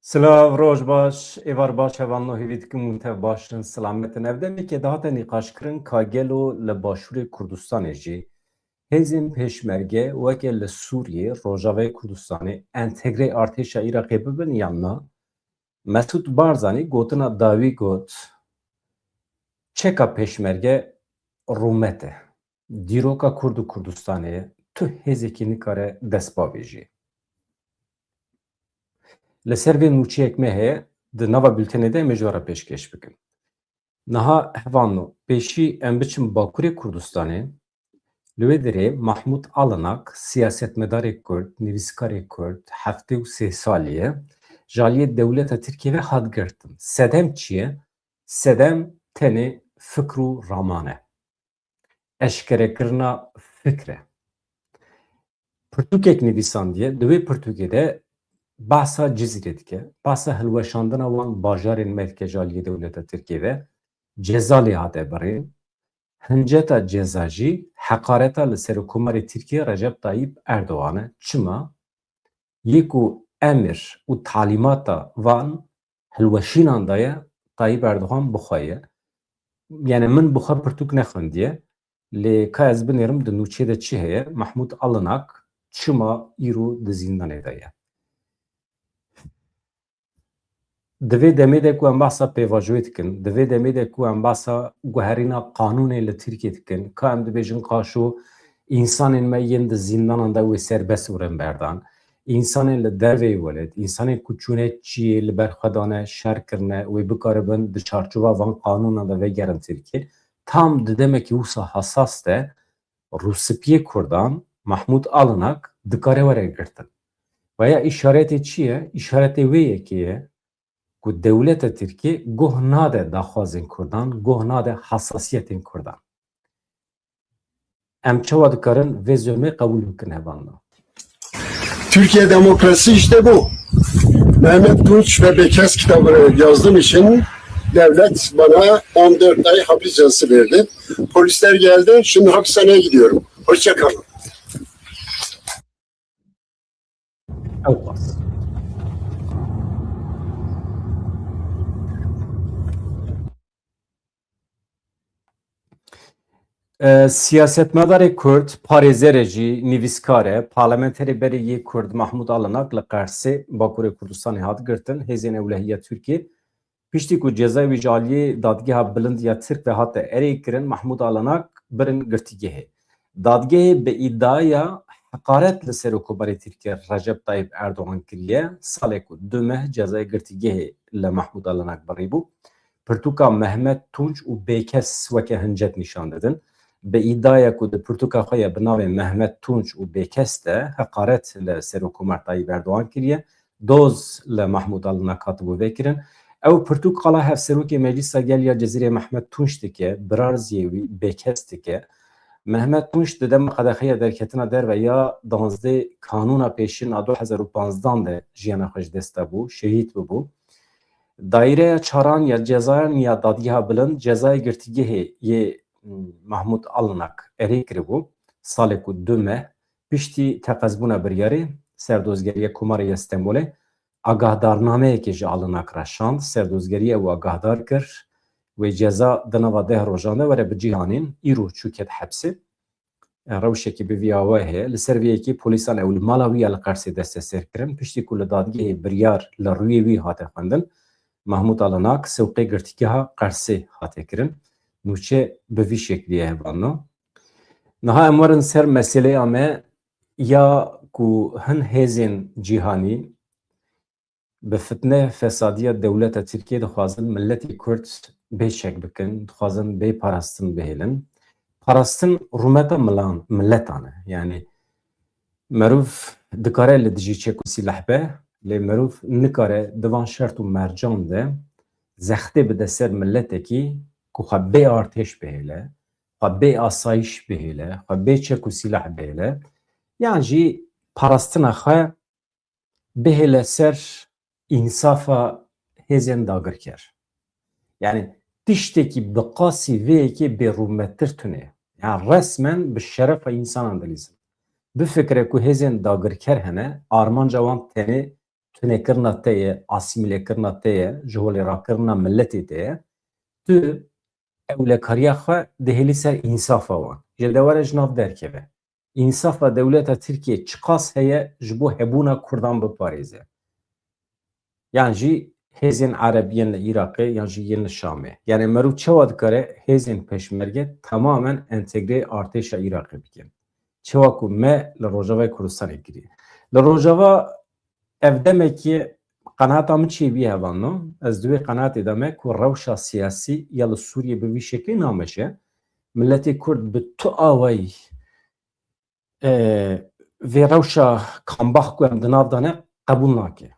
Slav roj baş, evar baş hevanlo hevit ki muntev başın selametin evde ki daha da nikaş kırın kagelo le başure Kurdistan jî hezin peşmerge veke le Suriye Rojava Kurdistanê entegre artêşa Iraqê bibin yanna Mesut Barzanî gotina dawî got çeka peşmerge rûmete dîroka Kurd û Kurdistanê tu hêzekî nikare dest bavêjî. Li ser vê nûçeyek me heye di nava bültenê de em ê ji we re pêşkêş bikin. Niha hevano pêşî em biçin Bakurê Kurdistanê li wê derê Mahmud Alanak siyasetmedarê Kurd, nivîskarê Kurd heftê û sê salî ye ji aliyê dewleta Tirkiye ve hat girtin. Sedem çi ye? Sedem tenê fikr û raman e. Eşkerekirina fikr e. Pirtûkek nivîsandiye di wê pirtûkê de bahsa Cizre dike, bahsa hilweşandina wan bajarên Melike ji aliyê dewleta Tirkiye ve ceza lê hate birîn. Hinceta ceza jî heqareta li ser hikûmetê Tirkiye Recep Tayyip Erdogan e. Çima? Yê ku emir û talîmata van hilweşînan da ye Tayyip Erdogan bixwaye. Yani min bi xwe pirtûk nexwindiye. Lê ka ez binêrim di nûçeyê de çi heye? Mahmud Alanak çima îro di zîndanê de ye. Di vê demê de ku em behsa pêvajoyê dikin, di vê demê de ku em behsa guherîna qanûnê li Tirkiye dikin, ka em dibêjin qaşo însanên me yên di zîndanan de wê serbest wêrin berdan, însanên li dervê welet, însanên ku çûne çiyê li ber xwe dane şer kirine wê bikaribin di çarçova van qanûnan de vegerin Tirkiye. Tam di demekî wisa hesas de Rûspiyê Kurdan Mahmud Alanak dikare were girtin. Veya îşaretê çi ye? İşaretê wê yekê ye ku dewleta Tirkiye goh nade daxwazên Kurdan, goh nade hesasiyetên Kurdan. Em çawa dikarin vê zûmê qebûl bikin hevanla. Türkiye demokrasi işte bu. Mehmet Tunç ve Bekes kitabını yazdığım için devlet bana 14 ay hapis cezası verdi. Polisler geldi, şimdi hapishaneye gidiyorum. Hoşça kalın. Ew siyasetmedarê Kurd, parêzerê jî nivîskar e, parlamenterê berê yê Kurd Mahmud Alanak li Qersê, Bakurê Kurdistanê hat girtin, hêzên ewlehiya Tirkiye. Piştî ku cezayê wî ji aliyê dadgeha bilind ya Tirk ve hate erê kirin, Mahmud Alanak birin girtîgehê. Dadgehê bi îddiaya heqaret li ser hikûmetê Tirkiye Recep Tayyip Erdogan kiriye, salê ku du meh cezayê girtîgehê li Mahmud Alanak birîbû. Pirtûka Mehmet Tunç û Bêkes weke hincet nîşan didin. Bi îddiaya ku di pirtûka xwe ya bi navê Mehmet Tunç û Bêkes de heqaret li ser hikûmet Tayyip Erdogan kiriye. Doz li Mahmud Alanak hatibû vekirin. Ew pirtûk qala hevserokê Meclîsa Geliya Cezîrê Mehmet Tunç dike, birarziyê wî Bêkes dike. Mehmet Tunç di dem qedexeya derketina derve ya 12 kanûna pêşîn a 2015 de jiyana xwe ji dest bû, şehîd bibû. Daireya çaran ya cezayan ya dadgeha bilind cezayê girtîgehê yê Mahmud Alanak erê kiribû salê ku du meh piştî teqezbûna biryarê serdozgeriya Komarê ya Stenbolê agahdarnameyekê ji Alanak re şand, serdozgeriya ew agahdar kir, wê ceza di nava 10 rojan de were bi cîhanên îro çûket hepsê. Rewşekî bi vîya we heye. Li ser vê yekê polîsan ew li mala wî ya li Qersê desteser kirin. Piştî ku li dadgehê biryar li rûyê wî hate xwendin, Mahmud Alanak sewqê girtîgeha Qersê hate kirin. Nûçe bi vî şeklî ye hevanna. Niha em werin ser meseleya me ya ku hin hêzên cîhanî bi fitne fesadiya dewleta Tirkiye dixwazin milletê Kurd bêçek bikin, dixwazin bê parastin bihêlin. Parastin rûmeta milletan e. Yani merûv dikare li dijî çek û sîleh be, lê merûv nikare divan şert û mercan de zextê bide ser milletekî ku xwe bê artêş bihêle, xwe bê asayîş bihêle, xwe bê çek û sîleh bihêle, yan jî parastina xwe bihêle ser însafa hêzên dagirker. Yani tiştekî bi qasî vê yekê bêrûmettir tune. Yani resmen bi şerefa însanan dilîzin. Bifikire ku hêzên dagirker hene, armanca wan tenê tünekirna te ye, asimilekirna te ye, jihole rakirna milleti te ye, tu evlekariya xwe dihêlî ser însafa wan. Ji dewere ji nav derkeve. İnsafa devleta Tirkiye çi qas heye ji bo hebûna Kurdan biparêze. Yan jî hêzên Erebiyên li Iraqê yan jî yên li Şamê. Yani merû çawa dikare hêzên peşmerge tamamen entegre artêşa Iraqê bikin. Çawa ku me li Rojavayê Kurdistanê kiriye. Li Rojava ev demekî qenaata min çi bî hevan no? Ez divê qenaatê de me ku rewşa siyasî ya li Sûriyê bi vî şeklî nameşe. Milletê Kurd bi tu awayî vê rewşa kambax ku em di nav dane qebûl nake.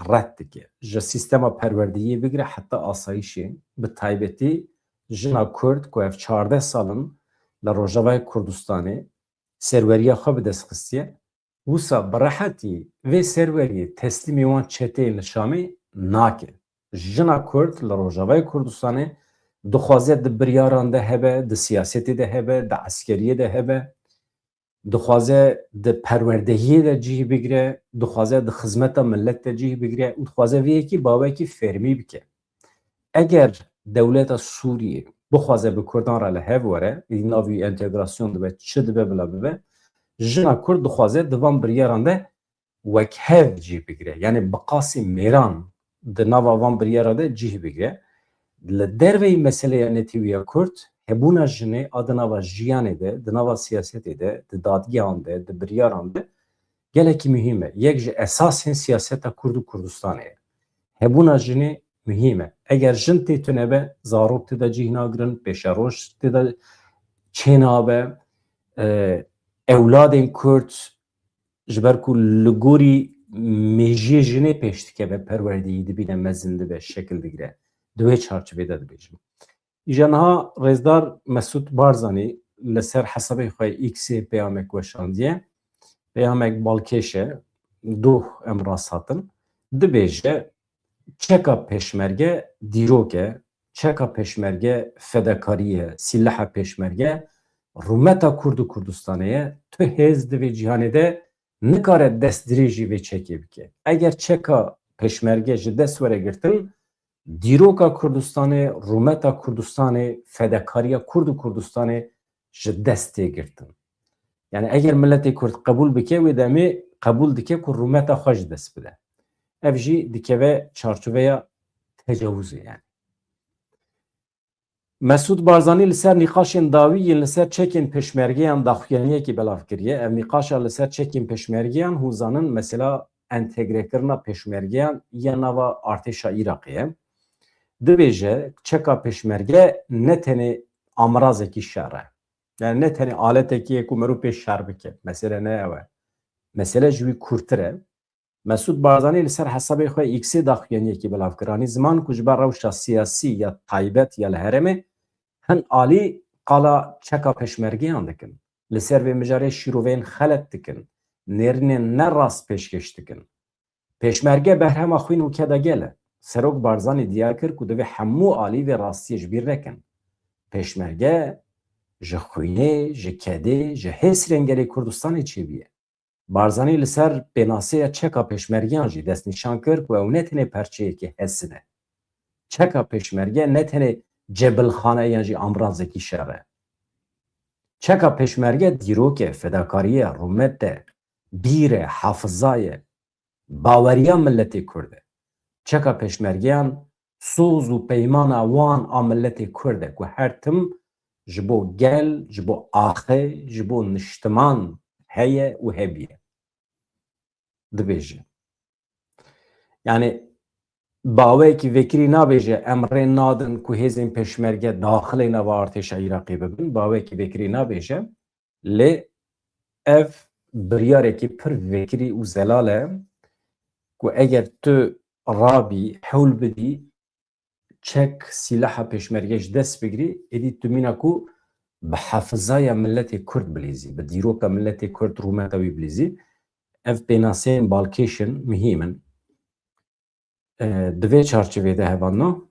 Red dike. Ji sîstema perwerdeyiyê bigire heta asayişê bi taybetî jina Kurd ku ev 14 salin li Rojavayê Kurdistanê serweriya xwe bi dest xistiye. Wisa bi rehetî vê serweriyê teslîmê wan çeteyên li Şamê nake. Jina Kurd li Rojavayê Kurdistanê dixwaze di biryaran de hebe, di siyasetê de hebe, di eskeriyê de hebe, dixwaze di perwerdehiyê de cih bigire, dixwaze di xizmeta millet de cih bigire û dixwaze vê yekî bawekî fermî bike. Eger dewleta Sûriyê bixwaze bi Kurdan re li hev were, navî entegrasyon dibe, çi dibe bila bibe, jina Kurd dixwaze di van biryaran de wek hev cih bigire. Yani bi qasî mêran di nava van biryara de cih bigire. Li derveyî meseleya netîwiya Kurd hebûna jinê a di nava jiyanê de, di nava siyasetê de, di dadgehan de, di biryaran de gelekî mühim e. Yek ji esasên siyaseta Kurd û Kurdistanê ye. Hebûna jinê mühim e. Eger jin tê tunebe, zarok tê de cih nagirin, pêşeroj tê de çê nabe, ewladên Kurd ji ber ku li gorî mejiyê jinê pêş dikeve perwerdeyî dibîne mezin dibe, şekil digire. Di wê çarçovê de dibêjim. Îja niha Rêzdar Mesûd Barzanî li ser hesabê xwe X'ê peyamek weşandiye. Peyamek balkêş e, duh em rast hatin. Dibêje çeka peşmerge dîrok e, çeka peşmerge fedakarî ye, sîlaha peşmerge rûmeta Kurd û Kurdistanê ye. Tu hêz di vê cîhanê de nikare dest dirêjî vê çekê bike. Eger çeka peşmerge ji dest were girtin, dîroka Kurdistanê, rûmeta Kurdistanê, fedakariya Kurd û Kurdistanê ji dest tê girtin. Yani eger milletê Kurd qebûl bike wê demê qebûl dike ku rûmeta xwe ji dest bide. Ev jî dikeve çarçoveya tecavüzê yani. Mesûd Barzanî li ser nîqaşên dawî yên li ser çekên peşmergeyan daxuyaniyekî belav kiriye. Ev nîqaşa li ser çekên peşmergeyan hûzanin mesela entegrekirina peşmergeyan ya nava artêşa Iraqê ye. Dibêje çeka peşmerge ne tenê amrazekî şer e. Yani ne tenê aletekî ye ku merû pê şer bike. Mesele ne ew e? Mesele ji wî kurtir e. Mesûd Barzanî li ser hesabê xwe X'ê daxuyaniyekî belav kiranî ziman ku ji ber rewşa siyasî ya taybet ya li herêmê hin alî qala çeka peşmergeyan dikin. Li ser vê mijarê şîroveyên xelet dikin. Nêrînên ne rast pêşkeş dikin. Peşmerge berhema xwîn û kedegel e. Serok Barzanî diyar kir ku divê hemû alî vê rastiyê ji bîr nekin. Peşmerge ji xwînê, ji kedê, ji hêsrên gelê Kurdistanê çêbîye. Barzanî li ser pênaseya çeka peşmergeyan jî destnîşan kir ku ew ne tenê perçeyekî hesin e. Çeka peşmerge ne tenê cebilxaneyan jî amrazekî şer e. Çeka peşmerge dîrok e, fedakarî ye, rûmet e, bîr e, hafiza ye, baweriya milletê Kurd e. Çeka peşmergeyan soz û peymana wan a milletê Kurd e ku her tim ji bo gel, ji bo axê, ji bo niştiman heye û hebiye. Dibêje. Yani bawekî vekirî nabêje em rê nadin ku hêzên peşmerge daxilê nava artêşa Iraqê bibin. Bawekî vekirî nabêje. Lê ev biryarekî pir vekirî û zelal e ku eger tu rabî hewl bidî çek sîlaha peşmerge ji dest bigirî êdî tu mîna ku bi hefizaya milletê Kurd bilîzî, bi dîroka milletê Kurd rûmeta wî bilîzî. Ev pênaseyên balkêşin mühîm in. Di vê çarçovê de hevan no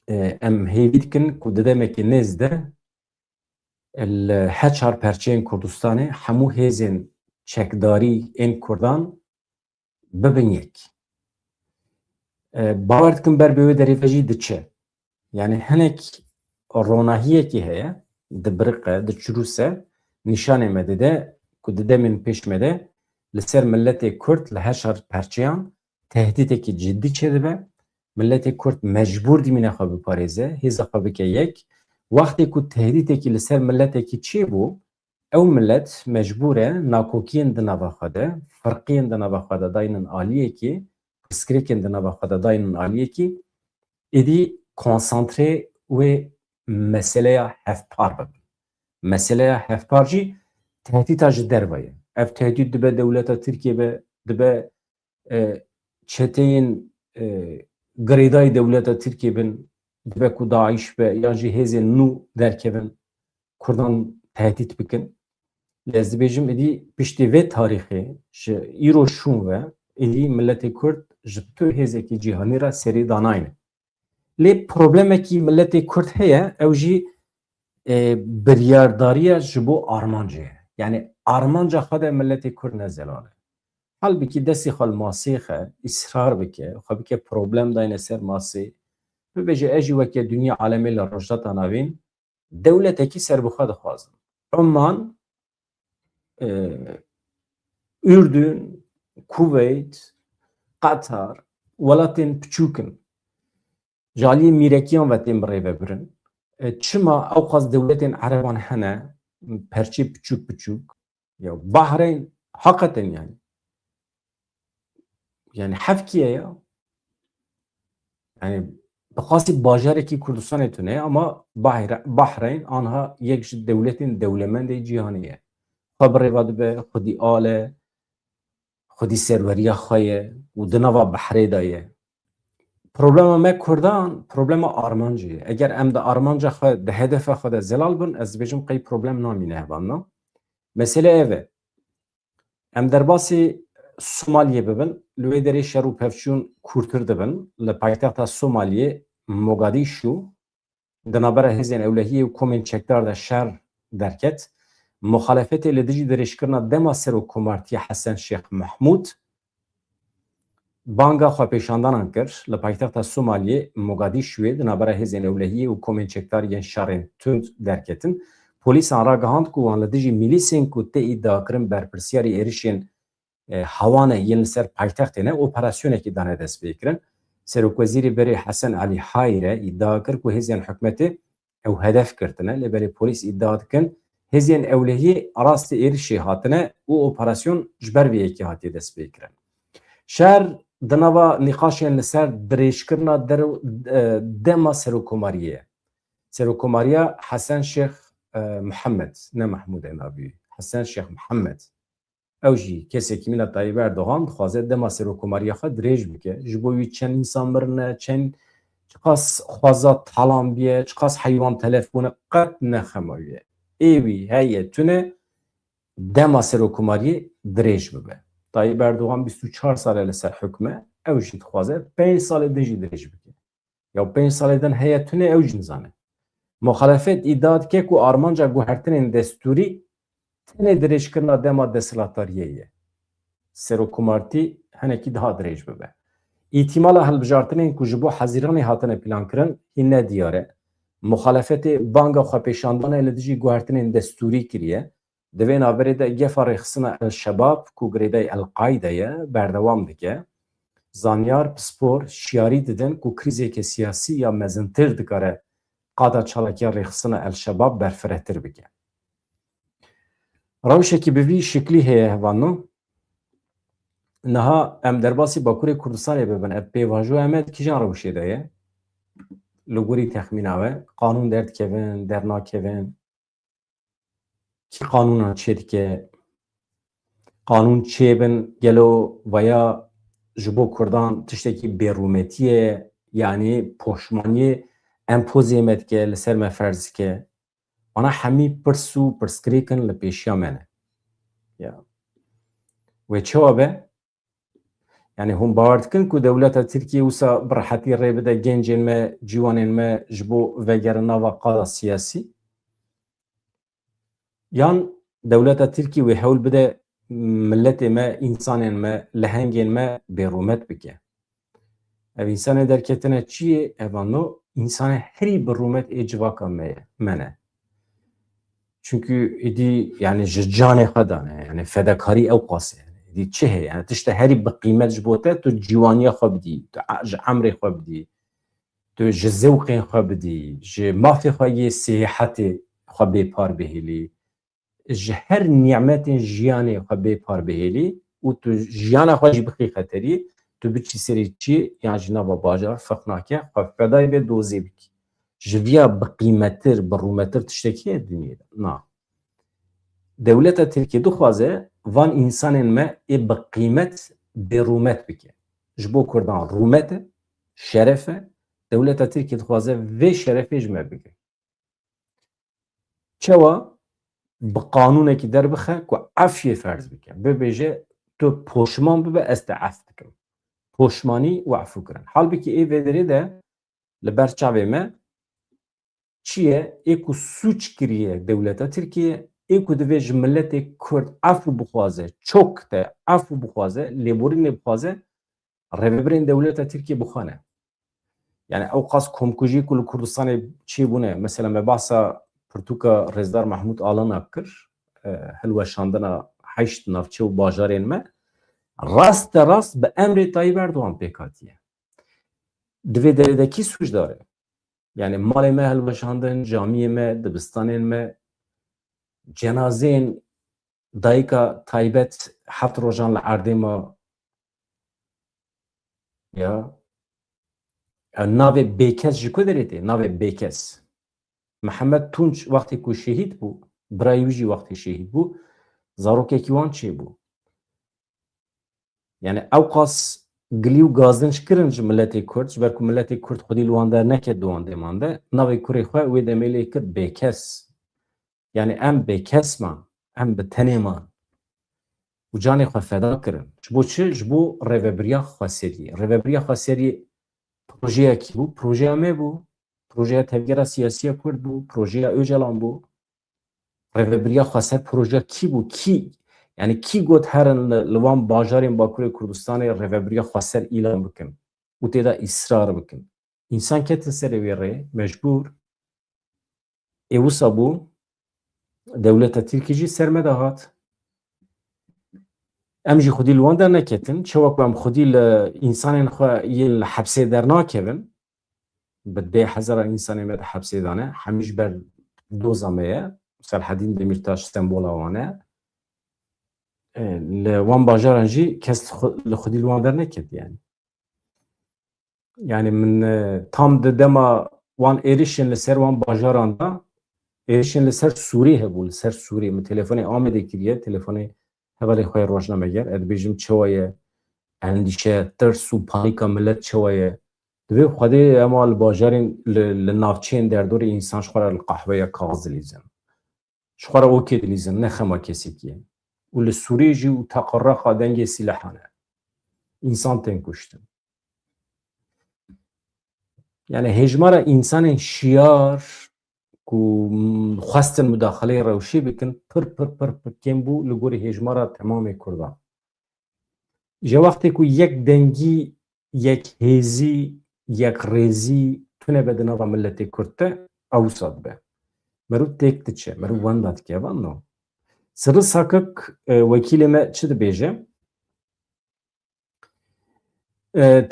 em hêvî dikin ku di demekî nêz de li heçar perçeyên Kurdistanê hemû hêzên çekdarî ên Kurdan bibin yek. Bawer dikim ber bi wê derîve jî diçe. Yani hinek ronahiyekî heye di biriqe, di çûrûse nîşanê me dide ku di demên pêş me de li ser milletê Kurd li heşar perçeyan tehdîtekî ciddî çêdibe. Milletê Kurd mecbûr dîmîne xwe biparêze, hêza xwe bike yek. Wextê ku tehdîtekî li ser milletekî çêbû, ew millet mecbûr e nakokiyên di nava xwe de, firqiyên di nava xwe de dayînin aliyekî, pirsgirêkên di nava xwe de dayînin aliyekî, êdî konsantre wê meseleya hevpar bibin. Meseleya hevpar jî tehdîta ji derve ye. Ev tehdît dibe dewleta Tirkiye be, dibe çeteyên girêdayî dewleta Tirkiye bin, dibe ku Daeş be yan jî hêzên nû derkevin Kurdan tehdît bikin. Ez dibêjim êdî piştî vê tarîxê ji îro şûn ve êdî milletê Kurd ji tu hêzekî cîhanî re serî danayîne. Lê problemekî milletê Kurd heye, ew jî biryardariya ji bo armancê ye. Yani armanca xwe de milletê Kurd ne zelal e. Halbuki destê xwe li masê xe îsrar bike, xwe bike problem dayîne ser masê, bibêje ez jî weke dunya alemê li Rojhata navîn dewletekî serbixwe dixwazim. Oman, Ürdün, Kuveyt, Qatar, welatên piçûk in. Ji aliyê mîrekiyan ve tên bi rê vebirin. Çima ew qas dewletên Ereban hene, perçê piçûk piçûk, ya Bahreyn hakikaten yani. Yani hevkiye ya. Yani bixasî bajarekî Kurdistanê tune ama Bahreyn anha yek ji dewletên dewlemendê cîhanê ye. Xwe bi rêva dibe, xwedî ale, xwedî serweriya xwe ye û di nava Behrê de ye. Problema me Kurdan, problema armancê ye. Eger em de armanca xwe di hedefa xwe de zelal bin, ez dibêjim qey problem namîne hevan na. Mesele ev e. Em derbasî Somaliyê bibin, li wê derê şer û pevçûn kûrtir dibin. Li paytexta Somaliyê, Mogadîşû, di navbera hêzên ewlehiyê û komên çekdar de şer derket. Muxalefetê li dijî dirêjkirina dema Serokkomartiya Hesen Şêx Mehmûd banga xwepêşandanan kir li paytexta Somaliyê Mogadîşûyê di navbera hêzên ewlehiyê û komên çekdar yên şerên tund derketin. Polîsan ragihand ku wan li dijî milîsên ku tê îddiakirin berpirsyarê êrişên hewanê yên li ser paytextê ne operasyonekî dane dest pê kirin. Serokwezîrê berê Hesen Alî Hayîre îdia kir ku hêzên hikûmetê ew hedef girtine, lêberê polîs îdia dikin hêzên ewlehiyê rastî êrişê hatine û operasyon ji ber vê yekê hatiye dest pê kirin. Şer di nava nîqaşên li ser dirêjkirina dema Serokkomariyê ye. Serokkomariya Hesen Şêx Mihemed, ne Mehmûdê navî, Hesen Şêx Mihemed. Ew jî kesekî mîna Tayyip Erdogan dixwaze dema Serokkomariya xwe dirêj bike. Ji bo wî çend însan mirine, çend çiqas xwaza talan biye, çiqas heywan telef bûne qet nexemawiye. Êwî heye tune dema Serokkomariyê dirêj bibe. Tayyip Erdogan 24 sale li ser hikme, ew jî dixwaze 5 salê din jî dirêj bike. Ya 5 salê din heye tune ew jî nizane. Muxalefet îdia dike ku armanca guhertinên destûrî tenê dirêjkirina dema desthilatdariyê ye. Serokkomartî hinekî daha dirêj bibe. Îtîmala hilbijartinên ku ji bo hezîranê hatine plânkirin hîn ne diyar e. Muxalefetê banga xwepêşandanê li dijî guhertinên destûrî kiriye. Di vê naberê de gefa rêxistina El-Şebab ku girêdayê El-Qaîde ye berdewam dike. Zanyar pispor şiyarî didin ku krîzeke siyasî ya mezintir dikare qada çalakiya rêxistina El-Şebab berfirehtir bike. Rewşekî bi vî şeklî heye hevan. Niha em derbasî Bakurê Kurdistanê bibin, ev pêvajoya em e kîjan rewşê de ye? Li gorî texmîna we, qanûn derdikevin, dernakevin, kî qanûnan çê dike, qanûn çêbin gelo veya ji bo Kurdan tiştekî bêrûmetî ye, yanî poşmaniyê empozê me dike, li ser me ferz dike. Ana hemî pirs û pirsgirêkin li pêşiya me ne. Ya. Wê çawa be? Yani hûn bawer dikin ku dewleta Tirkiye wisa bi rehetî rê bide gencên me, cîwanên me ji bo vegerin nava qada siyasî? Yan dewleta Tirkiye wê hewl bide milletê me, insanên me, lehengên me bêrûmet bike. Ev însanê derketine çi ye? Evano însanê herî bi rûmet ê civaka me ye, me ne. Çünkü êdî yani ji canê xwe dane, yani fedakarî ew qas e. Êdî çi heye? Yani tişte herî bi qîmet ji bo te, tu cîwaniya xwe bidî, tu ji emrê xwe bidî, tu ji zewqên xwe bidî, ji mafê xwe yê sêhatê xwe bêpar bihêlî, ji her nimetên jiyanê xwe bêpar bihêlî û tu jiyana xwe jî bixî xeterî, tu biçî serê çi yan ji nava bajar feqnake xwe fedayê vê dozê bikî. Ji vîya biqîmettir, bi rûmettir tiştekî ye dinyayê de? Na. Dewleta Tirkiye dixwaze van însanên me ê bi qîmet bêrûmet bike. Ji bo Kurdan rûmet e, şeref e, dewleta Tirkiye dixwaze vê şerefê ji me bike. Çawa bi qanûnekî derbixe ku efyê ferz bike. Bibêje tu poşman bibe ez te ef dikim. Poşmanî û efû kirin. Halbuki ê vê derê de li ber çavê me çi ye? Ê ku sûç kiriye dewleta Tirkiye, ê ku divê ji milletê Kurd efû bixwaze, çok te efû bixwaze, lêborînê bixwaze, rêveberên dewleta Tirkiye bixwane. Yani ew qas komkujî ku li Kurdistanê çêbûne, mesela me behsa pirtûka Rêzdar Mahmûd Alana kir, hilweşandina heşt navçe û bajarên me, rast te rast bi emrê Tayyip Erdogan pêk hatiye. Divê derê de kî sûç dare? Yani malê me hilweşandin, camiyê me, dibistanên me, cenazeyên dayika taybet heft rojan li erdê me ya navê bêkes ji ku derê tê? Navê bêkes. Mihemed Tunç wextê ku şehîd bû, birayê wî jî wextê şehîd bû, zarokekî wan çêbû. Yani ew qas gilî û gazinç kirin ji milletê Kurd, ji ber ku milletê Kurd xwedî li wan der neket di wan dêman de, navê kurê xwe wê demê lê kir bêkes. Yani em bêkesman, em bi tenê man û canê xwe feda kirin. Ji bo çi? Ji bo rêveberiya Xweseriyê. Rêveberiya Xweseriyê projeyekî bû, projeya me bû, projeya Tevgera Siyasî Kurd bû, projeya Öcalan bû. Rêveberiya Xweser projeya kî bû? Kî? Yani kî got herin li wan bajarên Bakurê Kurdistanê rêveberiya Xweser îlan bikin û têda îsrar bikin. İnsan ketin serê wê rê, mecbûr. Ê wisa bû, dewleta Tirkiye jî ser me de hat. Em jî xwedî li wan derneketin, çawa ku em xwedî li însanên xwe yên li hepsê dernakevin, bi dê hezara însanên me de hepsê dane, hemî ji ber doza me ye, Selhedîn Demirtaş sembola wan e. Li wan bajaran jî kes li xwedî li wan derneket yani. Yani min tam di dema wan êrişên li ser wan bajaran da êrişên li ser Sûrî hebû, li ser Sûrî. Min telefonê Amedê kiriye, telefonê hevalê xwe rojnameger, ez dibêjim çawa ye endîşe, tirs û panîka millet çawa ye. Divê xwedê ema li bajarên li navçeyên derdorê însan ji xwe re li qehweya kax dilîzin. Ji xwe re okê dilîzin, ne xema kesekî ye. û li Sûrî jî û teqerexa dengê sîlehan e. İnsan tên kuştin. Yani hejmara insanên şiyar ku xwestin müdaxeleyê rewşê bikin pir kêm bû li gorî hejmara temamê Kurdan. Ji wextê ku yek dengî, yek hêzî, yek rêzî tune be di nava milletê Kurd de, ew wisa dibe. Merû têk diçe, merû wenda dike, evan no. Sirri Sakik wekîlê me çi dibêje?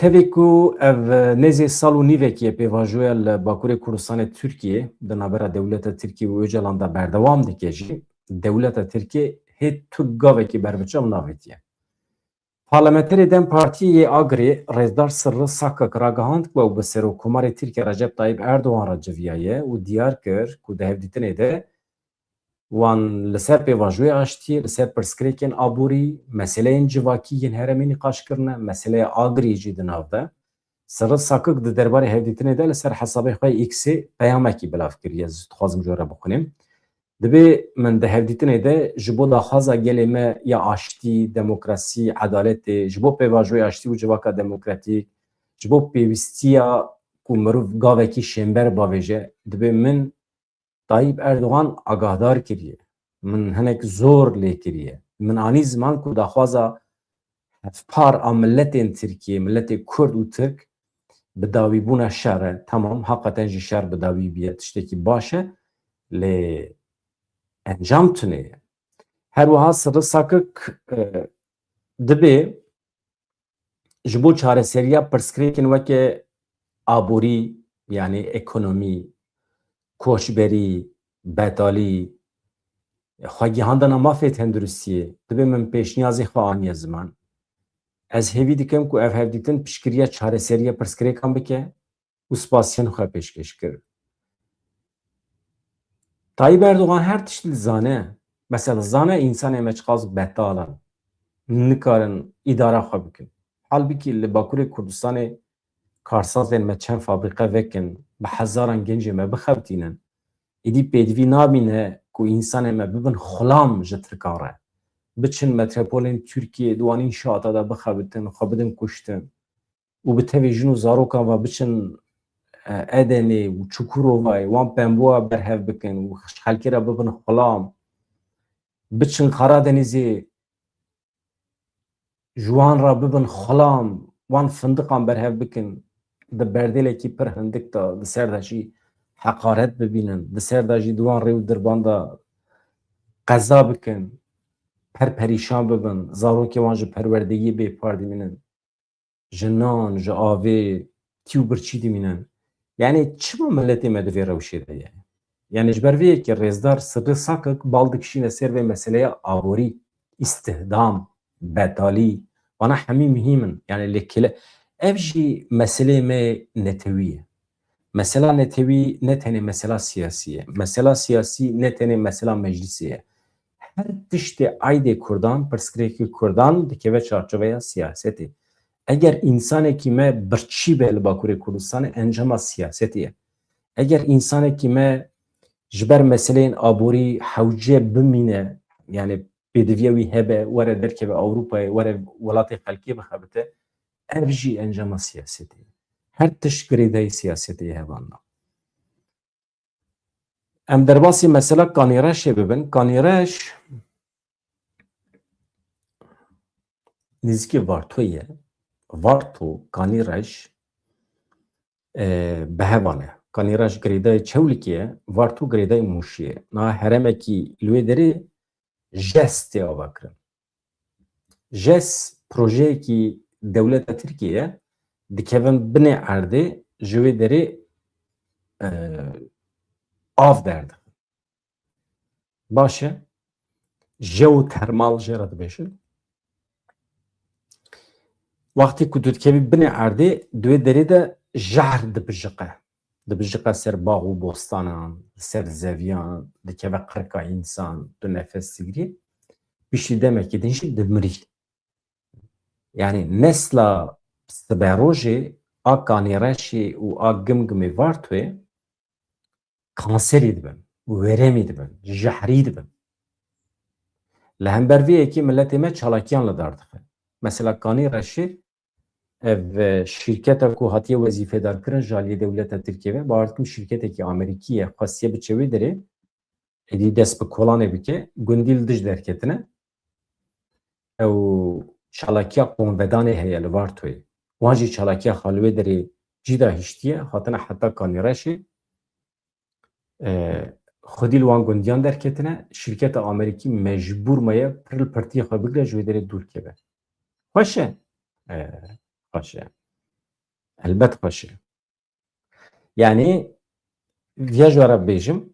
Tevê ku ev nêzê sal û nîvekî ye pêvajoya li Bakurê Kurdistanê Tirkiye di navbera dewleta Tirkiye û Öcalan da berdewam dike jî, dewleta Tirkiye hê tu gavekî berbiçam navêtiye. Parlamenterê Dem Partiyê Agrê Rêzdar Sirri Sakik ragihand ku ew bi Serokkomarê Tirkiye Recep Tayyip Erdogan re civiyaye û diyar kir ku di hevdîtinê de wan li ser pêvajoya aştiyê, li ser pirsgirêkên aborî, meseleyên civakî yên herêmê nîqaş kirine, meseleya Agrê jî di nav de. Sirri Sakik di derbarê hevdîtinê de li ser hesabê xwe X'ê peyamekî bilav kiriye. Ez dixwazim jî re bixwînim. Divê min di hevdîtinê de ji bo daxwaza gelê me ya aştî, demokrasî, edaletê, ji bo pêvajoya aştî û civaka demokratîk, ji bo pêwîstiya ku mirov gavekî şêmber bavêje, divê min Tayyip Erdogan agahdar kiriye. Min hinek zor lê kiriye. من آنی زمان کو داخوازا هفپار ملتین ترکیه ملت کرد و ترک بداوی بونا شهره تمام حقیقتا جی شهر بداوی بیه تشتکی باشه لی انجام تونه هر وها سر ساکک دبی جبو چاره سریا پرسکریکن وکه آبوری یعنی اکونومی کوشبری بتالی خواهی هندانا مافی تندرستیه دبی من پیشنیازی خواهانی زمان از هیوی دیکم که اف هیو دیتن پیشکریه چاره سریه پرسکری کن بکه و سپاسیان خواه پیشکش کرد. Tayyip Erdoğan her tiştil zane. Mesela zane insan emeçkaz betalan. Nikarin idara خواه بکن. Halbuki li Bakurê Kurdistanê karsazên me çend fabrika vekin bi hezaran gencê me bixebitînin. Êdî pêdivî nabîne ku însanê me bibin xulam ji Tirkan re. Biçin metropolên Tirkiyê di wan înşaata de bixebitin, xwe bidin kuştin. û bi tevê jin û zarokan ve biçin Edenê û Çukurovayê wan pemboa berhev bikin û xelkê re bibin xulam. Biçin Karadenîzê ji wan re bibin xulam, wan findiqan berhev bikin. Di berdêlekî pir hindik da di ser de jî heqaret bibînin, di ser de jî di wan rê û dirban de qeza bikin, perperîşan bibin, zarokê wan ji perwerdeyî bêpar dimînin, ji nan, ji avê, tî û birçî dimînin. Yani çima milletê me di vê rewşê de ye? Yani ji ber vê yekê rêzdar sirri sakek bal dikişîne ser vê meseleya aborî, istihdam, betalî, wana hemî mühim in. Yani lêkile ev jî meselê me netewî ye. Mesela netewî ne tenê mesela siyasî ye. Mesela siyasî ne tenê mesela meclisê ye. Her tiştê aydê Kurdan, pirsgirêkî Kurdan dikeve çarçoveya siyasetê. Eger insanekî me birçî be li Bakurê Kurdistanê encama siyasetê ye. Eger insanekî me ji ber meseleyên aborî hewce bimîne, yani pêdiviya wî hebe were derkeve Ewropayê, were welatê xelkê bixebite, ev jî encama siyasetê ye. Her tişt girêdayî siyasetê ye hevan da. Em derbasî mesela Kanîreşê bibin. Kanîreş nizikî Vartoyê ye. Varto, Kanîreş bi hevan e. Kanîreş girêdayê Çewlikê ye, Varto girêdayê Mûşê ye. Na heremekî li wê derê JES tê ava kirin. JES projeyekî dewleta Tirkiye dikevin binê erdê ji wê derê av derdixin. Baş e, jeotermal jê re dibêjin. Wextê ku tu dikevî binê erdê di wê derê de jehr dibijiqe. Dibijiqe ser bağ û bostanan, ser zeviyan, dikeve qirka însan, tu nefes sigirî, piştî demekî din jî dimirî. Yani nesla siberojê a Kanîreşê û a Gimgimê Vartoyê kanserî dibin, weremî dibin, jehrî dibin. Li hember vê yekê milletê me çalakiyan li dar dixe. Mesela Kanîreşê ev şirketa ku hatiye wezîfedar kirin ji aliyê dewleta Tirkiye ve bawer dikim şirketekî Amerîkî ye xwestiye biçe wê derê êdî dest bi kolanê bike, gundî li dij derketine ew çalakiya qomvedanê heye li Vartoyê. Wan jî çalakiya xwe li wê derê cîda hiştiye hatine heta Kanîreşê xwedî li wan gundiyan derketine şirketa Amerîkî mecbûr maye pir li pirtiyê xwe bigire ji wê derê dûr keve. Xweş e? Xweş e. Elbet xweş e. Yani viya jwara bêjim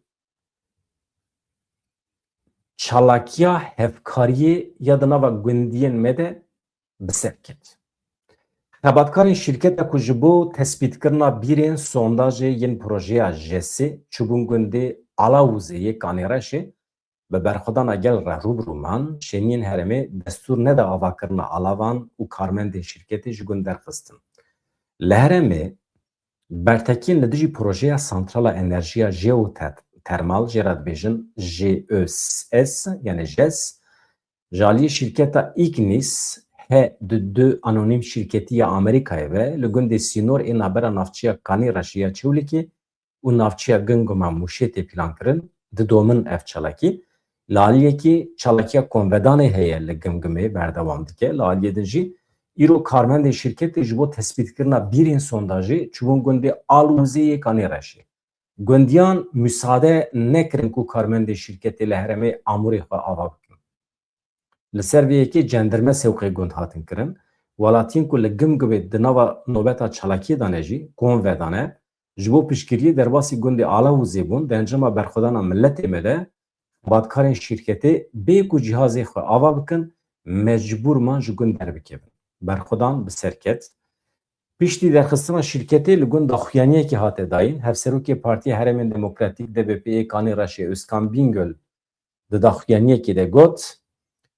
çalakiya hevkariyê ya di nava gundiyên me de bi ser ket. Xebatkarên şirketa ku ji bo tespîtkirina bîrên sondajê yên projeya JESê çûbûn gundê Alawuzê Kanîreşê bi berxwedana gel re rûbirûman şeniyên herêmê destûr neda avakirina alavan û karmendên şirketê ji gund derxistin. Li herêmê bertekiyên li dijî projeya santrala enerjiya jeotermal jê re dibêjin JES yani JES ji aliyê şirketa Ignis H22 anonim şirketî ya Amerîkayê ve li gundê Sînor ê navbera navçeya Kanîreşê ya Çewlikê û navçeya Gingoma Mûşê tê plânkirin didomin ev çalakî Laliyeki çalakiya konvedanê heye li gimgimê berdewam dike. Laliyê din jî îro karmendê şirketê ji bo tespîtkirina bîrên sondajê çûbûn gundê alûzeyê kanê reşê. Gundiyan müsaade nekirin ku karmendê şirketê li herêmê amûrê xwe ava bikin. Li ser vê yekê cendirme sewqê gund hatin kirin. Welatiyên ku li gimgimê di nava nobeta çalakiyê dane jî konvedane ji bo piştgiriyê derbasî gundê Alawuzê bûn, di encama berxwedana milletê me de batkarên şirketê bê ku cihazê xwe ava bikin, mecbûrman ji gund derbikevin. Berxwedan bi ser ket. Piştî derxistina şirketê li gund daxuyaniyekê hate dayîn. Hevserokê Partiya Herêmên Demokratîk DBP'yê Kanê Reşê Özkan Bingöl di daxuyaniyekê de got,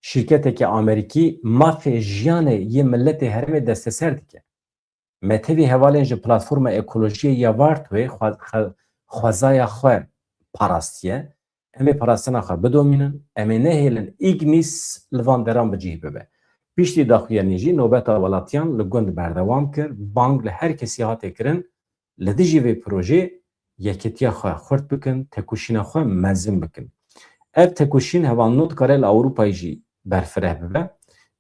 şirketekî Amerîkî mafê jiyanê yê milletê herêmê desteser dike. Metevî hevalên ji platforma ekolojiyê ya Wartwê xwezaya xwe parastiye. Em ê parastina xwe bidomînin, em ê nehêlin Ignis li van deran bi cih bibe. Piştî daxuyanî jî nobeta welatiyan li gund berdewam kir, bang li her kesî hate kirin, li dijî vê projê yekîtiya xwe xurt bikin, tekoşîna xwe mezin bikin. Ev tekoşîn hevan nû dikare li Ewropayê jî berfireh bibe.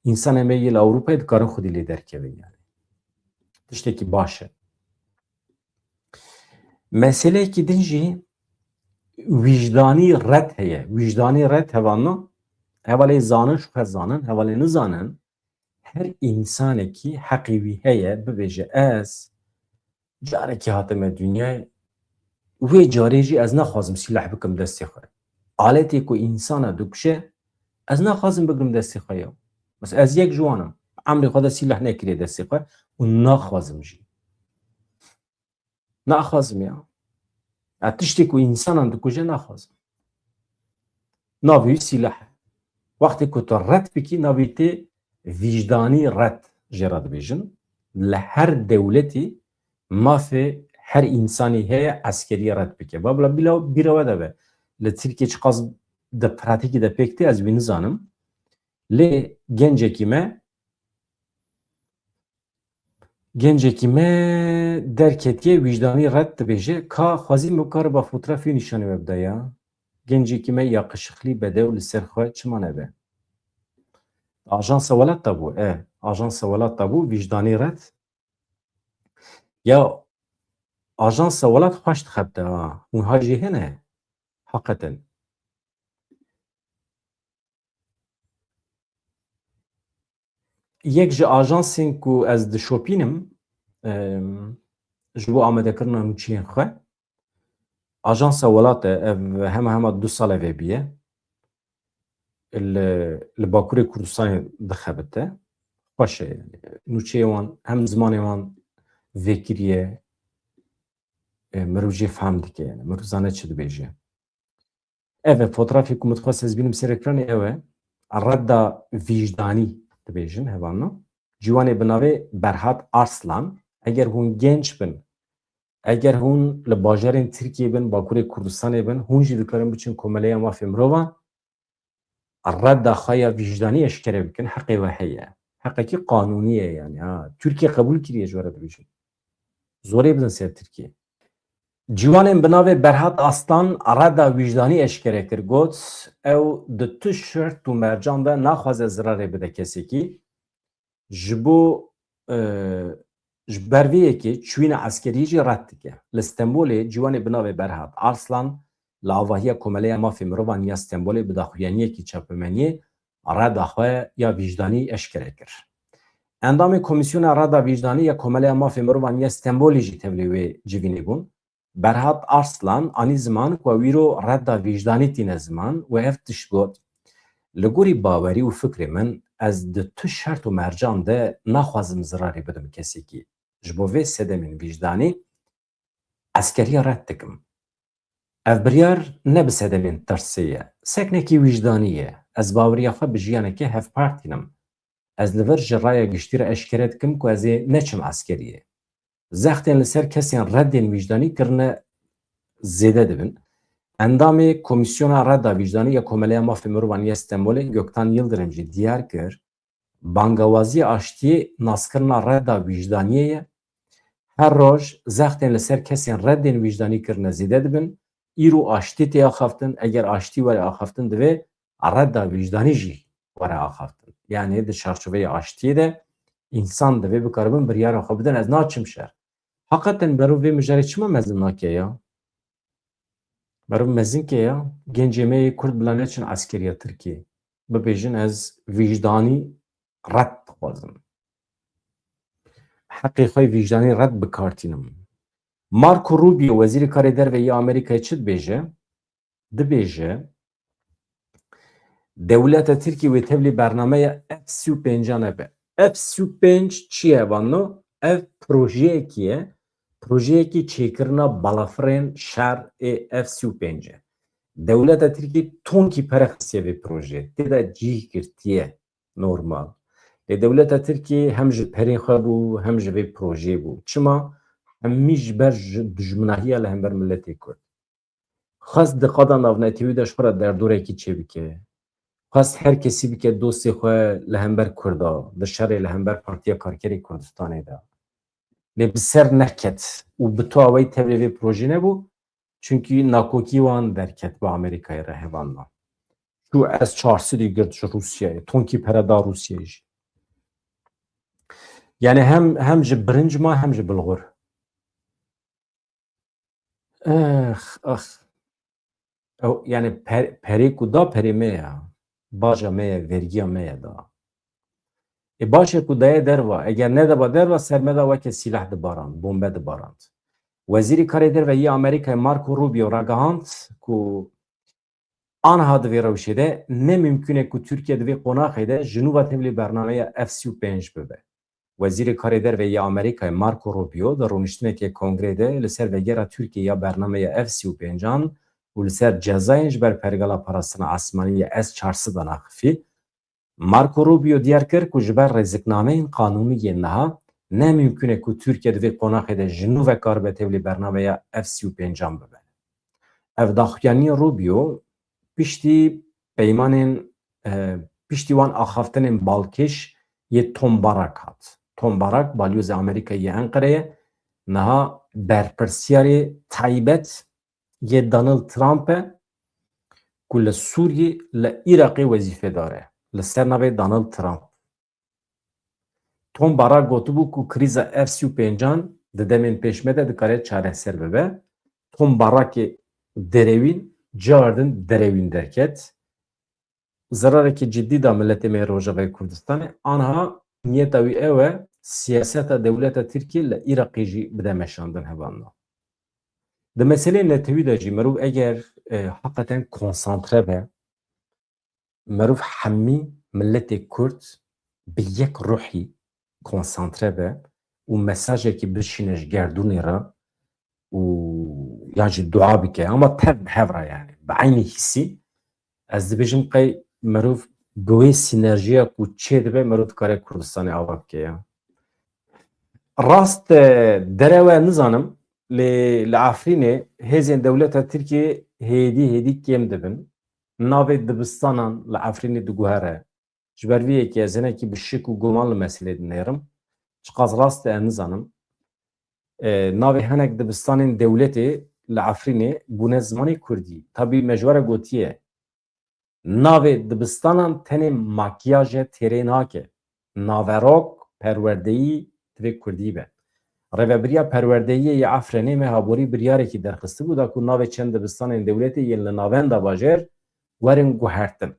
İnsan em ê yê li Ewropayê dikarin xwedî lê derkevin yani. Tiştekî baş e. Meseleyekî din jî vicdanî red heye. Vicdanî red hevanno hevalê zanin şu xwe zanin, hevalê nizanin her insanekî heqî wî heye bibêje ez carekî hatime dünyayê wê carê jî ez naxwazim sîlah bikim destê xwe. Aletê ku insana dikuşe ez naxwazim bigirim destê xwe ya. Mesela ez yek ciwanim. Emrê xwe de sîlah nekiriye destê xwe û naxwazim jî. Naxwazim ya. Tiştê ku insanan dikuje naxwazim. Navê wî sîlah e. Wextê ku tu red bikî navê tê vicdanî red jê re dibêjin. Li her dewletî mafê her insanî heye eskerî red bike. Babla bîra we de be. Li Tirkiye çi qas di pratikî de pêk tê ez wî nizanim. Lê gencekî me derketiye vicdanî red dibêje ka xwazî mikariba fotoğrafê nîşanî we bide ya. Gencekî me yaqişiqlî bedew li ser xwe çima nebe. Ajansa welat da bû. Ajansa welat da bû vicdanî red. Ya ajansa welat xweş dixebite ha. Hûn jî hene. Heqeten. Yek ji ajansên ku ez dişopînim ji bo amedekirina nûçiyên xwe. Ajansa welat e ev hema 2 sal vê bîye. Li Bakurê Kurdistanê dixebite. Xweş e yani. Nûçeyê wan hem zimanê wan vêkiriye mirov jê fehm dike yani. Mirov zane çi dibêje. Ev e fotoğrafê ku min dixwest ez bînim ser ekranê ew e. Redda vicdanî dibêjin hevanno. Ciwanê bi navê Berhat Arslan. Eger hûn genç bin, eger hûn li bajarên Tirkiye bin, Bakurê Kurdistanê bin, hûn jî dikarin biçin komeleya mafê mirovan redda xwe ya vicdanî eşkere bikin, heqê we heye. Heqekî qanûnî ye yani. Tirkiye qebûl kiriye ji we re dibêjin. Zorê bidin ser Tirkiye. Ciwanên bi navê Berhat Arslan redda vicdanî eşkere kir got ew di tişört û mercan de naxwaze zirarê bide kesekî ji bo ji ber vê yekê çûyîna eskeriyê jî red dike. Li Stenbolê ciwanê bi navê Berhat Arslan li avahiya komeleya mafê mirovan ya Stenbolê bi daxuyaniyekî çapemeniyê redda xwe ya vicdanî eşkere kir. Endamê Komîsyona Reda Vicdanî ya Komeleya Mafê Mirovan ya Stenbolê jî tevlî wê civînê bûn. Berhat Arslan anî ziman ku wîro redda vicdanî tîne ziman û ev tişt got li gorî bawerî û fikrê min ez di tu şert û mercan de naxwazim zirarê bidim kesekî. Ji bo vê sedemên vicdanî eskeriya red dikim. Ev biryar ne bi sedemên tirsê ye. Seknekî vicdanî ye. Ez baweriya xwe bi jiyanekê hevpartînim. Ez li vir ji raya giştî re eşkere dikim ku ez ê neçim eskeriyê. Zextên li ser kesên reddên vicdanî kirine zêde dibin. Endamê Komîsyona Reda Vicdanî ya Komeleya Mafê Mirovan ya Stenbolê Gökhan Yıldırım jî diyar kir bangewaziya aştiyê naskirina reda vicdaniyê ye. Her roj zextên li ser kesên reddên vicdanî kirine zêde dibin. Îro aştî tê axaftin, eger aştî were axaftin divê Arada vicdanî jî were axaftin. Yani di çarçoveyê aştiyê de insan divê bikaribin biryara xwe bidin ez naçim şer. Hakikaten berû vê mijarê çima mezin nake ya? Berû mezin ke ya? Gencê me Kurd bila neçin eskeriya Tirkiyê. Bibêjin ez vicdanî red dixwazim. Heqê xwe vicdanî red bikartînim. Marco Rubio wezîrê karê derve Amerîkayê çi dibêje? Dibêje dewleta Tirkiye wê tevlî bernameya F-35 nebe. F-35 çi ye vanno? Ev projeyekî ye. Projeyekî çêkirina balafirên şer ê F-35 e. Dewleta Tirkiye tonkî pere xisiye vê projeyê. Têda cih girtiye normal. Lê dewleta Tirkiye hem ji perên xwe bû hem ji vê projeyê bû. Çima? Hemî ji ber dijminahiya li hember milletê Kurd. Xwest di qada navnetewî de ji xwe re derdorekî çêbike. Xwest her kesî bike dostê xwe li hember Kurda, di şerê li hember Partiya Karkerê Kurdistanê de. Lê bi ser neket û bi to awayî tevlî vê projê nebû, çünkü nakokî wan derket bi Amerîkayê re hevandan. Şu S-400 girt ji Rûsyayê, tonkî pere da Rûsyayê jî. Yani hem ji birinc ma hem ji bilgur. Yani perê ku da perê me ye, baja me ye, vergiya me ye da. Başê ku daye derva, eger nedeba derva sermeda weke sîlah dibarand, bombe dibarand. Wezîrê Karê Derve Amerîkayê Marco Rubio ragihand ku aniha di vê rewşê de ne mümkün e ku Tirkiye di vê qonaxê de ji nûva tevlî bernameya F-35 bibe. Wezîrê Karê Derve Amerîkayê Marco Rubio di rûniştinekê kongrê de li ser vegera Tirkiye ya bernameya F-35 û li ser cezayên ji ber pergala parastina esmanî ya S-400 naxifî, Marco Rubio diyar kir ku ji ber rêziknameyên qanûnîyên niha ne mümkün e ku Tirkiye di vê qonaxê de ji nû ve karibe tevlî bernameya F-35 bibe. Ev daxuyaniyê Rubio piştî peymanên piştî wan axaftinên balkêş yê tombarak hat. Tombarak balyozê Amerîkayê yê Enqereyê niha berpirsyarê taybet yê Donald Trump e ku li Sûriyê li Iraqê wezîfedar e. Li ser navê Donald Trump. Tombarak gotibû ku krîza F-35 di demên pêşme de dikare çareser bibe. Tombarakê derewîn cardin derewîn derket. Zerarekî ciddî da milletê me Rojavayê Kurdistanê aniha niyeta wî ew e siyaseta dewleta Tirkiye li Iraqê jî bide meşandin hevanna. Di meseleyên netewî de jî mirov eger hakikaten konsantre be, mirov hemî milletê Kurd bi yek ruhî konsantre be û mesajekî bişîne ji gerdûnê re û ya jî dua bike ama tev bi hev re yani bi eynî hîsî ez dibêjim qey mirov bi wê sînerjiya ku çê dibe mirov dikare Kurdistanê ava bike ya. Rast derewe nizanim li Efrînê hêzên dewleta Tirkiye hêdî kêm dibin. Navê dibistanan li Efrînê diguhere. Ji ber vê yekê ez hinekî bi şik û guman li meselê dinêrim. Çiqas rast e nizanim. Navê hinek dibistanên dewletê li Efrînê bûne zimanê Kurdî. Tabî me ji we re gotiye. Navê dibistanan tenê makyaje têrê nake. Naverok perwerdeyî divê Kurdî be. Rêveberiya perwerdeyiyê yê Efrînê me haborî biryarekî derxistî bû da ku navê çend dibistanên dewletê yên li navenda bajêr werin guhertin.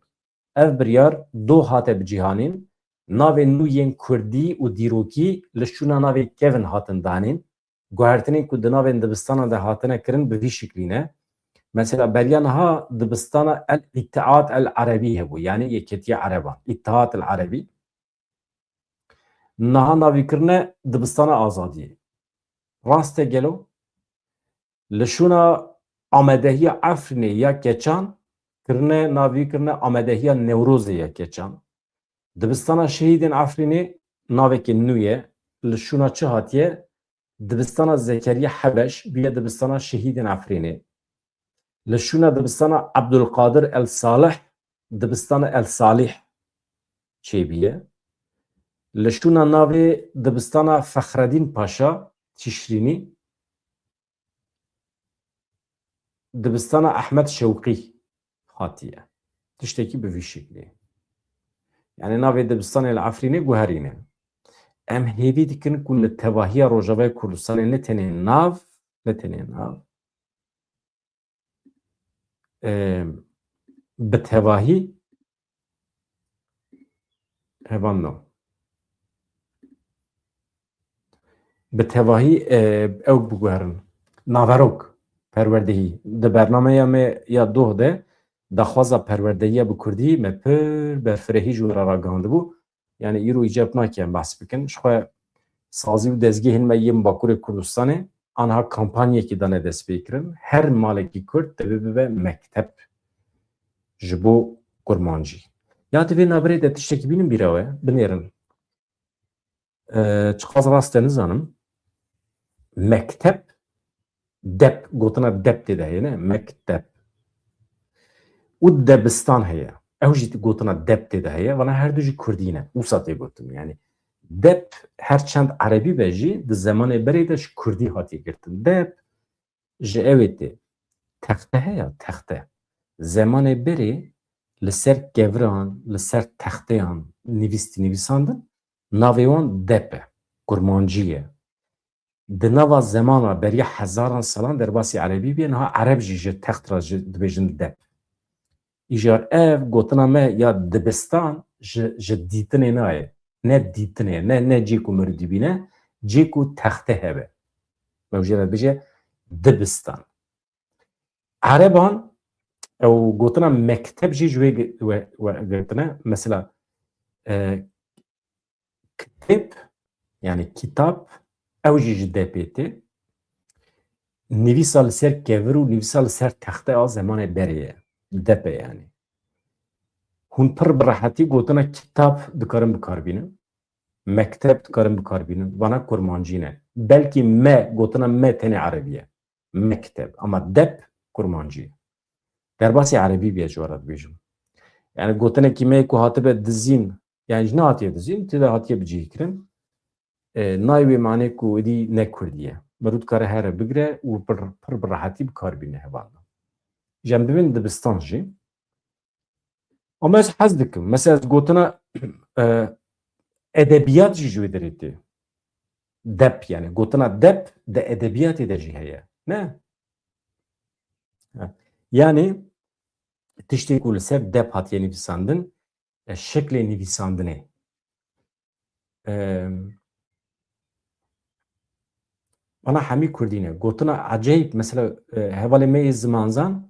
Ev biryar do hate bi cîhanîn, navên nû yên Kurdî û dîrokî li şûna navê kevin hatin danîn. Guhertinên ku di navên dibistanan de hatine kirin bi vî şiklî ne. Mesela beriya niha dibistana el İttihat el Arebî hebû, yani Yekîtiya Ereban, İttihat el Arebî. Niha navîkirine dibistana azadiyê. Rast e gelo li şûna amadehiya Efrînê ya Keçan kirine navîkirine amadehiya Newrozê ya Keçan. Dibistana şehîdên Efrînê navekê nû ye li şûna çi hatiye? Dibistana Zekeriya Hebeş biye dibistana şehîdên Efrînê. Li şûna dibistana Abdulkadir el Salih dibistana el Salih çêbiye. Li şûna navê dibistana Fexredîn Paşa Tişrînî dibistana Ehmed Şewqî hatiye. tiştekî bi vî şeklê. Yani navê dibistanê li Efrînê guherîne. Em hêvî dikin ku li tevahiya Rojavayê Kurdistanê ne tenê nav, ne tenê nav, bi tevahî hevan no. Bi tevahî ew biguherin. Naverok perwerdehî. Di bernameya me ya doh de daxwaza perwerdehiya bi Kurdî me pir berfirehî ji we re ragihandibû. Yani îro îcab nake em behs bikin. Ji xwe sazî û dezgehên me yên Bakurê Kurdistanê anha kampanyekî dane dest pê kirin. Her malekî Kurd divê bibe mekteb ji bo kurmancî. Ya divê naberê de tiştekî bînin bîra we binêrin. Çiqas rast te nizanim. Mekteb dep gotina dep tê de heye ne mekteb û debistan heye ew jî gotina dep tê de heye vana her du jî Kurdî ne wisa tê gotin yani dep her çend erebî be jî di zemanê berê de ji Kurdî hatiye girtin dep ji evê tê texte heye texte zemanê berê li ser keviran li ser texteyan nivîsandin navê wan dep e kurmancî ye. Di nava zemana beriya hezaran salan derbasî erebî bîye niha ereb jî ji text re dibêjin dep. Îjar ev gotina me ya dibistan ji dîtinê naye. Ne dîtinê ne cî ku mir dibîne cî ku texte hebe. Ew jê re dibêje dibistan. Ereban ew gotina mekteb jî ji wê girtine mesela kitêb yani kitap ew jî ji depê tê nivîsa li ser kevir û nivîsa li ser texte a zemanê berê ye dep e yani. Hûn pir bi rehetî gotina kitap dikarin bikarbînin mekteb dikarin bikarbînin vana kurmancî ne. Belkî me gotina me tenê erebî ye mekteb ama dep kurmancî. Derbasî erebî bîye ji we re dibêjim. Yani gotinekî me ku hatibe dizîn yani ji nehatiye dizîn tê de hatiye bicihîkirin nayê wê manê ku êdî ne Kurdî ye. Berû dikare here bigire û pir bi rehetî bikarbîne hevan. Ji em bibin dibistan jî ama ez hez dikim. Mesela ez gotina edebiyat jî ji wê derê tê. Dep yani gotina dep de edebiyatê de jî heye. Ne? Yani tiştê ku li ser dep hatiye nivîsandin şeklê nivîsandinê. Bana hemî Kurdî ne. Gotina acayip mesela hevalê me ê zimanzan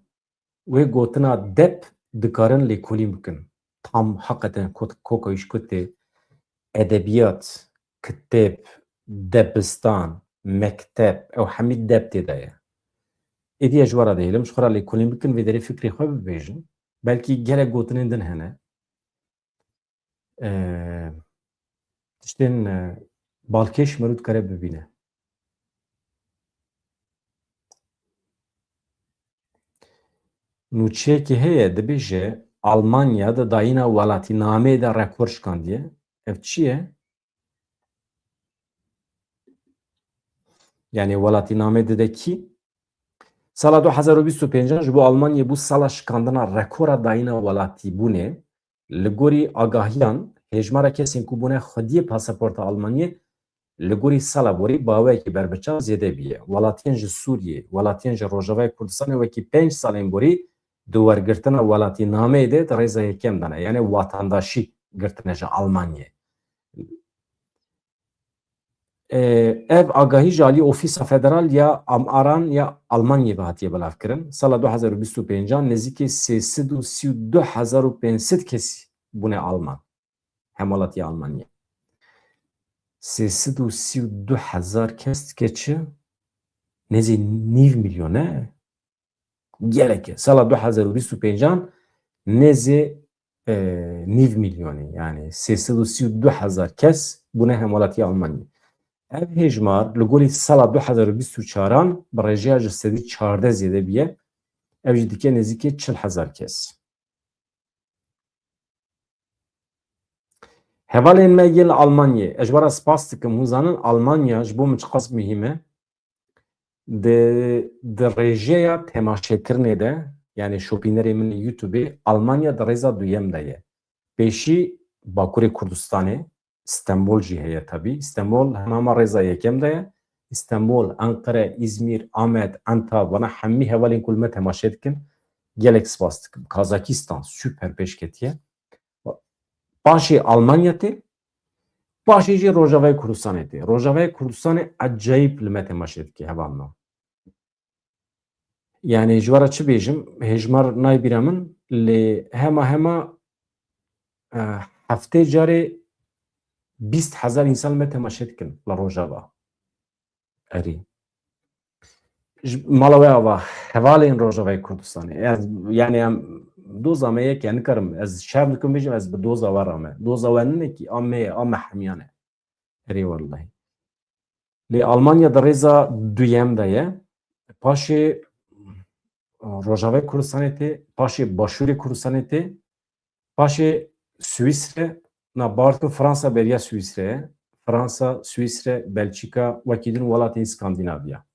wê gotina dep dikarin lêkolîn bikin. Tam hakikaten koka iş kutê edebiyat, kitêb, debistan, mekteb ew hemî dep tê de ye. Êdî ez ji we re dihêlim ji xwe re lêkolîn bikin vê derê fikrê xwe bibêjin. Belkî gelek gotinên din hene. Tiştên balkêş mirov dikare bibîne. Nûçeyekê heye dibêje Almanya di dayîna welatînameyê de rekor şikandiye. Ev çi ye? Yani welatînamê dide kî? Sala 2025 ji bo Almanyê bû sala şikandina rekora dayîna welatîbûnê li gorî agahiyan hêjmara kesên ku bûne xwediyê pasaporta Almanyê li gorî sala borî baweyekî berbiçav zêde bîye. Welatiyên ji Sûriyê, welatiyên ji Rojavayê Kurdistanê wekî 5 salên borî di wergirtina welatînameyê de di rêza yekem dane. Yani watandaşî girtine ji Almanyê. Ev agahî ji alî Ofîsa Federal ya Amaran ya Almanyê ve hatiye belavkirin. Sala 2025 nêzîkî 332,500 kesî bûne Alman. Hem welatiya Almanyê. 332,000 kes dike nêzî 9 milyon e? Gelek e. Sala 2025 nêzî 9 milyonê yani 332,000 kes bûne hem welatiya Almanyê. Ev hêjmar li gorî sala 2024 bi rêjeya ji sedî 14 zêde bîye. Ev jî dike nêzîkî 40,000 kes. Hevalên me yên li Almanyê. Ez ji we re spas dikim hûn zanin Almanya ji bo min çiqas mühîm e. Di rêjeya temaşekirinê de Yani şopineri min YouTube Almanya da reza duyem daye. Beşi Bakurê Kurdistanê, İstanbul jî heye tabii. İstanbul hema reza yekem daye. İstanbul, Ankara, İzmir, Ahmet, Anta bana hemî hevalên kul me temaşe dikin. Gelek spas dikim. Kazakistan süper peşketiye. Paşê Almanya tê, paşê jî Rojavayê Kurdistanê tê. Rojavayê Kurdistanê acayip li me temaşe dike hevan me. Yani ji wara çi bêjim, hejmar naybîra min lê hema heftê carê 20,000 insan me temaşe dikin li Rojava. Erî. Mala we ava hevalên Rojavayê Kurdistanê. Yani em doza me yek nikarim. Ez şerm dikim bêjim ez bi doza we re me. Doza we ninekî a me ye, a mehemiyan e. Erî wallahî. Lê Almanya da rêza duyem de ye. Paşê Rojavayê Kurdistanê tê, paşê Başûrê Kurdistanê tê, paşê Swîsre, na bartu Fransa beriya Swîsreyê, Fransa, Swîsre, Belçika, wekî din welatên Skandinavya.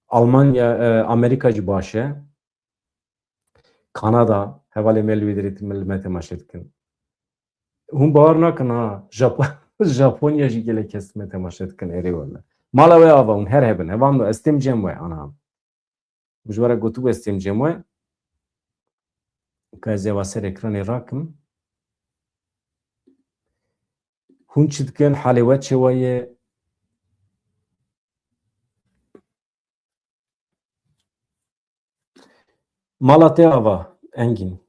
Almanya, Amerika jî baş e. Kanada, hevalê me li wê derê me temaşe dikin. Hûn bawer nakin ha, Japonya jî gelek kes me temaşe dikin erê wala. Mala we ava hûn her hebin. Hevan ez têm cem we anam. Ji were gotû ez têm cem we. Ka ez eva ser ekranê rakim. Hûn çi dikin, halê we çêwa ye? Mala te ava engin.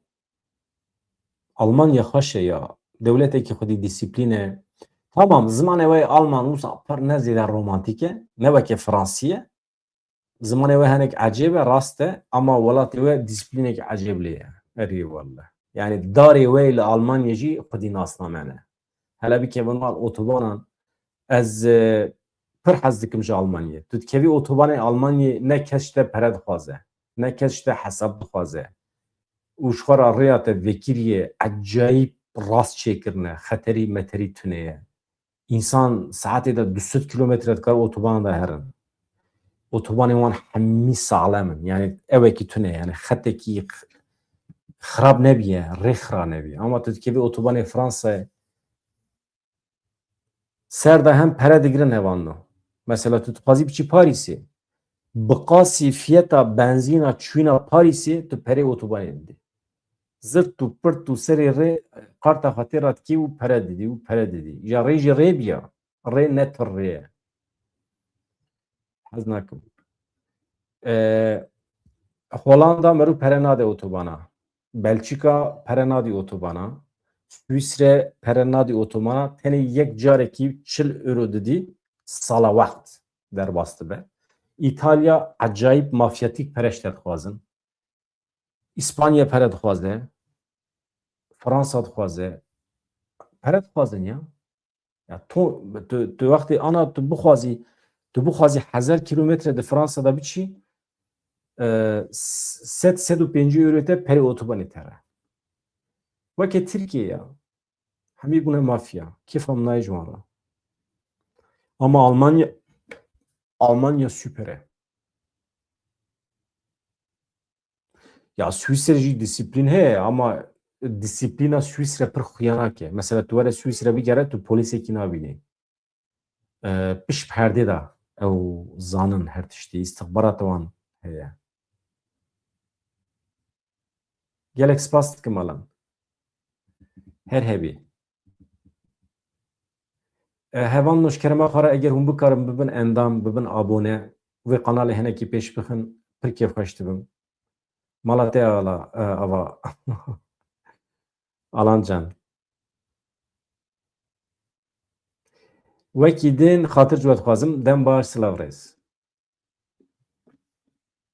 Almanya xweş e ya. Dewletekî xwedî dîsîplîne. Tamam, zimanê we Alman wisa pir ne zêde romantîk e, ne weke Fransî ye. Zimanê we hinek ecêb e, rast e, ama welatê we dîsîplînekî ecêb lê ye. Erî wallah. Yani darê we li Almanya jî xwedî nasname ne. Hele bikevin mal otobanan ez pir hez dikim ji Almanyê. Tu dikevî otobanê Almanyê ne kes ji te pere dixwaze, ne kes ji te hesab dixwaze. û ji xwe re rêya te vekiriyê ecayîb rast çêkirine, xeterî meterî tune ye. İnsan saetê de 200 kilometre dikar otobana da herin. Otobanên wan hemî salam in. Yani evekî tune yani xetekî xirab nebiye, rê xira nebiye. Ama tu dikevî otobanê Fransayê ser de hem pere digirin hevan. Mesela tu dixwazî biçî Parîsê. Bi qasî fiyeta benzîna çûna Parîsê tu perê otobanê didî. Zirt û pirt û serê rê qarta xwe tê re dikî û pere didî û pere didî. Ya rê jî rê biya. Rê ne tir rê ye. Hez nakim. Hollanda merû pere nade otobana. Belçika pere nadî otobana. Swîsre pere nadî otobana. Tenê yek carekî 40 euro didî sala wext derbas dibe. İtalya acayip mafyatik pereş dixwazin. İspanya pere dixwaze. Fransa dixwaze. Pere dixwazin ya. Ya tu wextê ana tu bixwazî 1000 kilometre di Fransada biçî 750 euro te perê otobanê te re. Weke Tirkiye ya. Hemî bûne mafya. Kêfa min nayê ji wan re. Ama Almanya süper e. Ya Swîsre jî dîsîplîn heye ama dîsîplîna Swîsre pir xuyanak e. Mesela tu were Swîsre bigere tu polîsekî nabînî. Pişt perdê de ew zanin her tiştî. İstixbarat wan heye. Gelek spas dikim alan. Her hebî. Hevan nûşkerema xwe re eger hûn bikarin bibin endam, bibin abone, vê kanalê hinekî pêş bixin, pir kêfxweş dibim. Mala te ava Alan can. Wekî din xatir ji we dixwazim, dem baş silav rêz.